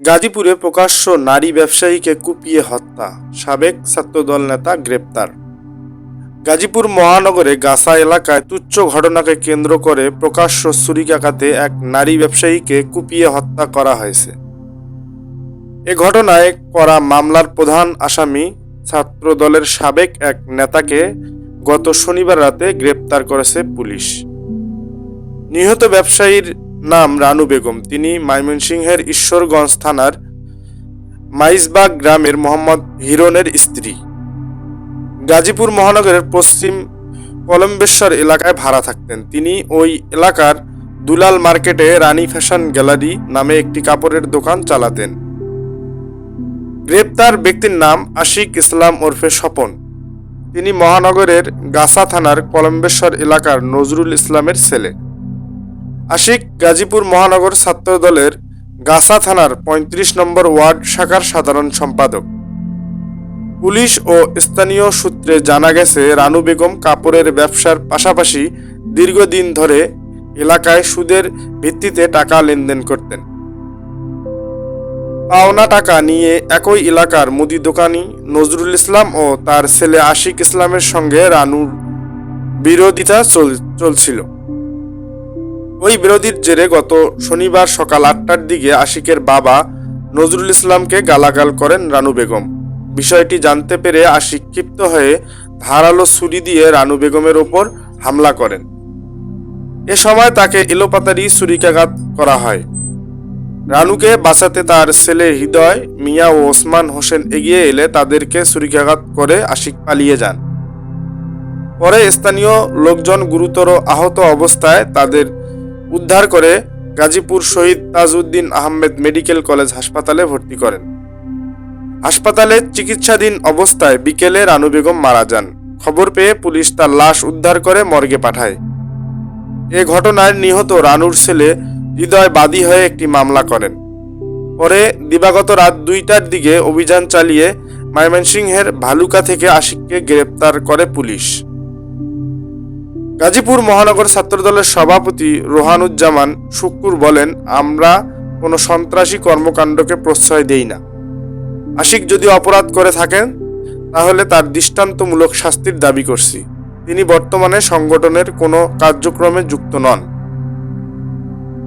গাজীপুরে প্রকাশ্য নারী ব্যবসায়ীকে কুপিয়ে হত্যা, সাবেক ছাত্রদল নেতা গ্রেপ্তার। গাজীপুর মহানগরে গাছা এলাকায় তুচ্ছ ঘটনাকে কেন্দ্র করে প্রকাশ্য ছুরিকাঘাতে এক নারী ব্যবসায়ীকে কুপিয়ে হত্যা করা হয়েছে। এ ঘটনায় করা মামলার প্রধান আসামি ছাত্রদলের সাবেক এক নেতাকে গত শনিবার রাতে গ্রেপ্তার করেছে পুলিশ। নিহত ব্যবসায়ীর নাম রানু বেগম। তিনি ময়মনসিংহের ঈশ্বরগঞ্জ থানার মাইজবাগ গ্রামের মোহাম্মদ হিরনের স্ত্রী। গাজীপুর মহানগরের পশ্চিম কলম্বেশ্বর এলাকায় ভাড়া থাকতেন। তিনি ওই এলাকার দুলাল মার্কেটে রানী ফ্যাশন গ্যালারি নামে একটি কাপড়ের দোকান চালাতেন। গ্রেপ্তার ব্যক্তির নাম আশিক ইসলাম ওরফে স্বপন। তিনি মহানগরের গাছা থানার কলম্বেশ্বর এলাকার নজরুল ইসলামের ছেলে। আশিক গাজীপুর মহানগর ছাত্রদলের গাছা থানার ৩৫ নম্বর ওয়ার্ড শাখার সাধারণ সম্পাদক। পুলিশ ও স্থানীয় সূত্রে জানা গেছে, রানু বেগম কাপড়ের ব্যবসার পাশাপাশি দীর্ঘদিন ধরে এলাকায় সুদের ভিত্তিতে টাকা লেনদেন করতেন। পাওনা টাকা নিয়ে একই এলাকার মুদি দোকানি নজরুল ইসলাম ও তার ছেলে আশিক ইসলামের সঙ্গে রানুর বিরোধিতা চলছিল। ওই বিরোধীর জেরে গত শনিবার সকাল ৮টার দিকে আশিকের বাবা নজরুল ইসলামকে গালাগাল করেন রানু বেগম। বিষয়টি জানতে পেরে আশিক ক্ষিপ্ত হয়ে ধারালো ছুরি দিয়ে রানু বেগমের ওপর হামলা করেন। এ সময় তাকে এলোপাতাড়ি ছুরিকাঘাত করা হয়। রানুকে বাঁচাতে তার ছেলে হৃদয় মিয়া ও ওসমান হোসেন এগিয়ে এলে তাদেরকে ছুরিকাঘাত করে আশিক পালিয়ে যান। পরে স্থানীয় লোকজন গুরুতর আহত অবস্থায় তাদের উদ্ধার করে গাজীপুর শহীদ তাজউদ্দিন আহমেদ মেডিকেল কলেজ হাসপাতালে ভর্তি করেন। হাসপাতালে চিকিৎসাধীন অবস্থায় বিকেলে রানু বেগম মারা যান। খবর পেয়ে পুলিশ তার লাশ উদ্ধার করে মর্গে পাঠায়। এ ঘটনায় নিহত রানুর ছেলে হৃদয় বাদী হয়ে একটি মামলা করেন। পরে দিবাগত রাত ২টার দিকে অভিযান চালিয়ে ময়মনসিংহের ভালুকা থেকে আশিককে গ্রেপ্তার করে পুলিশ। গাজীপুর মহানগর ছাত্রদলের সভাপতি রোহানুজ্জামান শুক্কুর বলেন, আমরা কোনো সন্ত্রাসী কর্মকাণ্ডকে প্রশ্রয় দেই না। আশিক যদি অপরাধ করে থাকেন তাহলে তার দৃষ্টান্তমূলক শাস্তির দাবি করছি। তিনি বর্তমানে সংগঠনের কোনো কার্যক্রমে যুক্ত নন।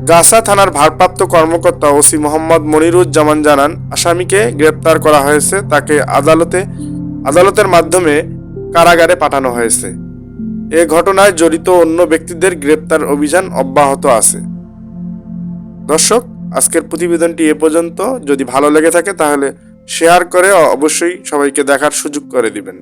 গাছা থানার ভারপ্রাপ্ত কর্মকর্তা ওসি মোহাম্মদ মনিরুজ্জামান জানান, আসামিকে গ্রেপ্তার করা হয়েছে। তাকে আদালতের মাধ্যমে কারাগারে পাঠানো হয়েছে। এ ঘটনায় জড়িত অন্য ব্যক্তিদের গ্রেপ্তার অভিযান অব্যাহত আছে। দর্শক, আজকের প্রতিবেদনটি এ পর্যন্ত। যদি ভালো লেগে থাকে তাহলে শেয়ার করে অবশ্যই সবাইকে দেখার সুযোগ করে দিবেন।